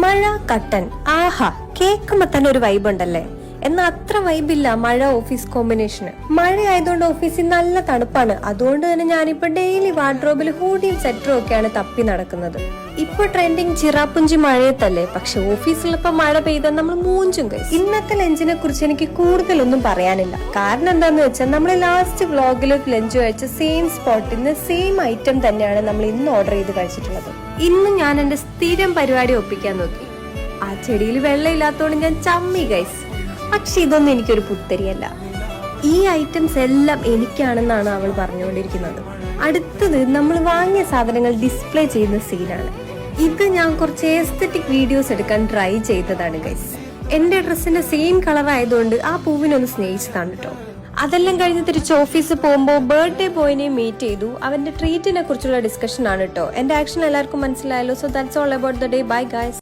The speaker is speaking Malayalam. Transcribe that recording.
മഴ കട്ടൻ ആഹാ കേൾക്കുമ്പോ തന്നെ ഒരു വൈബ് ഉണ്ടല്ലേ. എന്നാൽ അത്ര വൈബില്ല മഴ ഓഫീസ് കോമ്പിനേഷന്. മഴ ആയതുകൊണ്ട് ഓഫീസിൽ നല്ല തണുപ്പാണ്. അതുകൊണ്ട് തന്നെ ഞാനിപ്പോ ഡെയിലി വാർഡ്രോബിൽ ഹൂഡിയും സെറ്ററും ഒക്കെയാണ് തപ്പി നടക്കുന്നത്. ഇപ്പൊ ട്രെൻഡിങ് ചിറാപ്പുഞ്ചി മഴയത്തല്ലേ, പക്ഷെ ഓഫീസിലപ്പോ മഴ പെയ്താൽ നമ്മൾ മൂഞ്ചും. ഇന്നത്തെ ലഞ്ചിനെ കുറിച്ച് എനിക്ക് കൂടുതലൊന്നും പറയാനില്ല. കാരണം എന്താന്ന് വെച്ചാൽ നമ്മൾ ലാസ്റ്റ് വ്ലോഗിൽ ലഞ്ച് കഴിച്ച സെയിം സ്പോട്ടിൽ നിന്ന് സെയിം ഐറ്റം തന്നെയാണ് നമ്മൾ ഇന്ന് ഓർഡർ ചെയ്ത് കഴിച്ചിട്ടുള്ളത്. ഇന്ന് ഞാൻ എന്റെ സ്ഥിരം പരിപാടി ഒപ്പിക്കാൻ നോക്കി. ആ ചെടിയിൽ വെള്ളമില്ലാത്തോണ്ട് ഞാൻ ചമ്മി ഗൈസ്. പക്ഷെ ഇതൊന്നും എനിക്കൊരു പുത്തരിയല്ല. ഈ ഐറ്റംസ് എല്ലാം എനിക്കാണെന്നാണ് അവൾ പറഞ്ഞുകൊണ്ടിരിക്കുന്നത്. അടുത്തത് നമ്മൾ വാങ്ങിയ സാധനങ്ങൾ ഡിസ്പ്ലേ ചെയ്യുന്ന സീനാണ്. ഇത് ഞാൻ കുറച്ച് എസ്തെറ്റിക് വീഡിയോസ് എടുക്കാൻ ട്രൈ ചെയ്തതാണ് ഗൈസ്. എന്റെ ഡ്രസ്സിന്റെ സെയിം കളർ ആയതുകൊണ്ട് ആ പൂവിനൊന്ന് സ്നേഹിച്ചതാണ് കേട്ടോ. അതെല്ലാം കഴിഞ്ഞ് തിരിച്ച് ഓഫീസിൽ പോകുമ്പോൾ ബർത്ത്ഡേ ബോയിനെ മീറ്റ് ചെയ്തു. അവന്റെ ട്രീറ്റിനെ കുറിച്ചുള്ള ഡിസ്കഷൻ ആണ് കേട്ടോ. എന്റെ ആക്ഷൻ എല്ലാവർക്കും മനസ്സിലായല്ലോ. So that's all about the day. Bye guys.